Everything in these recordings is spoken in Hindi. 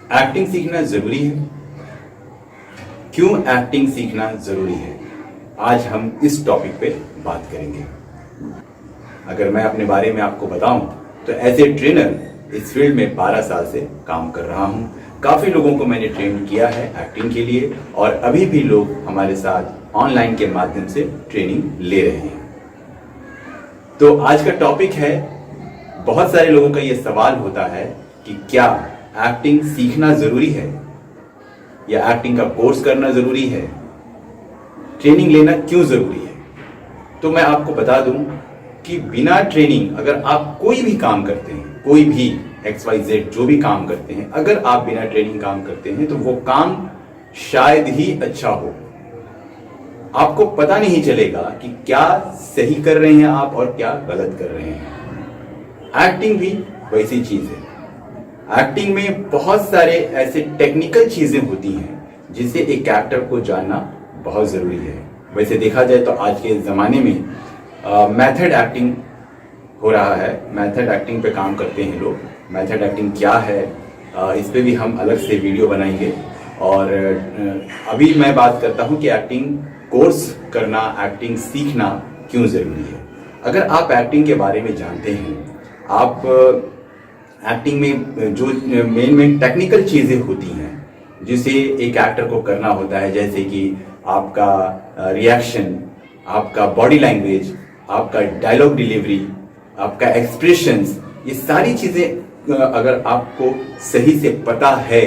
एक्टिंग सीखना जरूरी है। क्यों एक्टिंग सीखना जरूरी है, आज हम इस टॉपिक पे बात करेंगे। अगर मैं अपने बारे में आपको बताऊं तो एज ए ट्रेनर इस फील्ड में 12 साल से काम कर रहा हूं। काफी लोगों को मैंने ट्रेन किया है एक्टिंग के लिए और अभी भी लोग हमारे साथ ऑनलाइन के माध्यम से ट्रेनिंग ले रहे हैं। तो आज का टॉपिक है, बहुत सारे लोगों का यह सवाल होता है कि क्या एक्टिंग सीखना जरूरी है या एक्टिंग का कोर्स करना जरूरी है, ट्रेनिंग लेना क्यों जरूरी है। तो मैं आपको बता दूं कि बिना ट्रेनिंग अगर आप कोई भी काम करते हैं, कोई भी XYZ जो भी काम करते हैं, अगर आप बिना ट्रेनिंग काम करते हैं तो वो काम शायद ही अच्छा हो। आपको पता नहीं चलेगा कि क्या सही कर रहे हैं आप और क्या गलत कर रहे हैं। एक्टिंग भी वैसी चीज है। एक्टिंग में बहुत सारे ऐसे टेक्निकल चीजें होती हैं जिसे एक कैरेक्टर को जानना बहुत जरूरी है। वैसे देखा जाए तो आज के जमाने में मेथड एक्टिंग हो रहा है। मेथड एक्टिंग पे काम करते हैं लोग। मेथड एक्टिंग क्या है, इस पे भी हम अलग से वीडियो बनाएंगे। और अभी मैं बात करता हूं कि एक्टिंग कोर्स करना, एक्टिंग सीखना क्यों जरूरी है। अगर आप एक्टिंग के बारे में जानते हैं, आप एक्टिंग में जो मेन टेक्निकल चीजें होती हैं जिसे एक एक्टर को करना होता है, जैसे कि आपका रिएक्शन, आपका बॉडी लैंग्वेज, आपका डायलॉग डिलीवरी, आपका एक्सप्रेशंस, ये सारी चीजें अगर आपको सही से पता है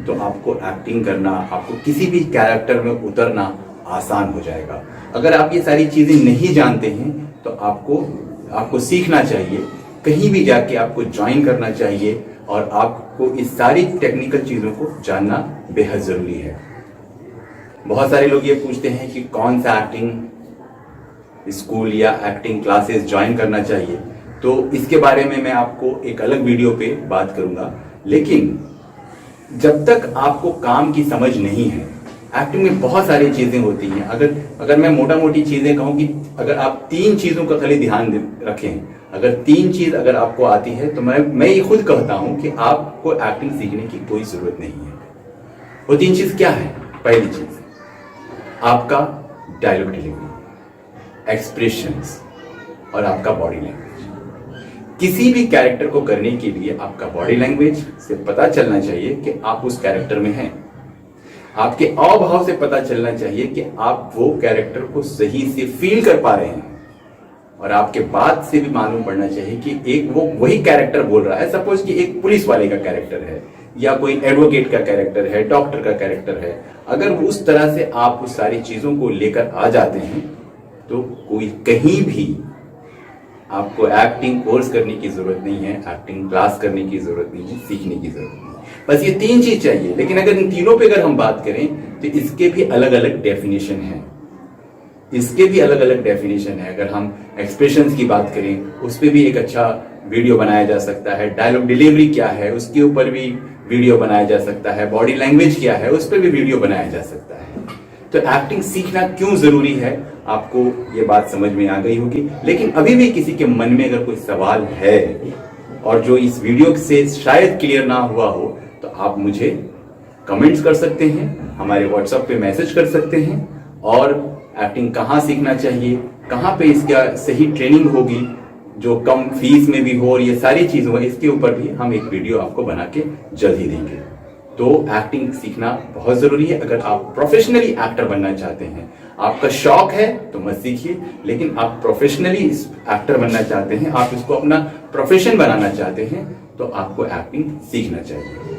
तो आपको एक्टिंग करना, आपको किसी भी कैरेक्टर में उतरना आसान हो जाएगा। अगर आप ये सारी चीजें नहीं जानते हैं तो आपको सीखना चाहिए। कहीं भी जाके आपको ज्वाइन करना चाहिए और आपको इस सारी टेक्निकल चीजों को जानना बेहद जरूरी है। बहुत सारे लोग ये पूछते हैं कि कौन सा एक्टिंग स्कूल या एक्टिंग क्लासेस ज्वाइन करना चाहिए, तो इसके बारे में मैं आपको एक अलग वीडियो पे बात करूंगा। लेकिन जब तक आपको काम की समझ नहीं है, एक्टिंग में बहुत सारी चीजें होती हैं। अगर मैं मोटा मोटी चीजें कहूं कि अगर आप 3 चीजों का खाली ध्यान रखें, अगर 3 चीज अगर आपको आती है तो मैं ये खुद कहता हूं कि आपको एक्टिंग सीखने की कोई जरूरत नहीं है। वो 3 चीज क्या है? पहली चीज आपका डायलॉग डिलीवरी, एक्सप्रेशंस और आपका बॉडी लैंग्वेज। किसी भी कैरेक्टर को करने के लिए आपका बॉडी लैंग्वेज से पता चलना चाहिए कि आप उस कैरेक्टर में हैं। आपके हाव भाव से पता चलना चाहिए कि आप वो कैरेक्टर को सही से फील कर पा रहे हैं। और आपके बात से भी मालूम पड़ना चाहिए कि वो वही कैरेक्टर बोल रहा है। सपोज कि एक पुलिस वाले का कैरेक्टर है या कोई एडवोकेट का कैरेक्टर है, डॉक्टर का कैरेक्टर है। अगर उस तरह से आप उस सारी चीजों को लेकर आ जाते हैं तो कोई कहीं भी आपको एक्टिंग कोर्स करने की जरूरत नहीं है, एक्टिंग क्लास करने की जरूरत नहीं है, सीखने की जरूरत नहीं है। बस ये 3 चीज चाहिए। लेकिन अगर इन तीनों पे अगर हम बात करें तो इसके भी अलग अलग डेफिनेशन है। इसके भी अलग अलग डेफिनेशन है। अगर हम एक्सप्रेशंस की बात करें, उस पर भी एक अच्छा वीडियो बनाया जा सकता है। डायलॉग डिलीवरी क्या है, उसके ऊपर भी वीडियो बनाया जा सकता है। बॉडी लैंग्वेज क्या है, उस पर भी वीडियो बनाया जा सकता है। तो एक्टिंग सीखना क्यों जरूरी है, आपको ये बात समझ में आ गई होगी। लेकिन अभी भी किसी के मन में अगर कोई सवाल है और जो इस वीडियो से शायद क्लियर ना हुआ हो, तो आप मुझे कमेंट्स कर सकते हैं, हमारे व्हाट्सएप पे मैसेज कर सकते हैं। और एक्टिंग कहाँ सीखना चाहिए, कहाँ पे इसका सही ट्रेनिंग होगी जो कम फीस में भी हो और ये सारी चीज हो, इसके ऊपर भी हम एक वीडियो आपको बना के जल्द ही देंगे। तो एक्टिंग सीखना बहुत जरूरी है। अगर आप प्रोफेशनली एक्टर बनना चाहते हैं, आपका शौक है तो मत सीखिए। लेकिन आप प्रोफेशनली एक्टर बनना चाहते हैं, आप इसको अपना प्रोफेशन बनाना चाहते हैं, तो आपको एक्टिंग सीखना चाहिए।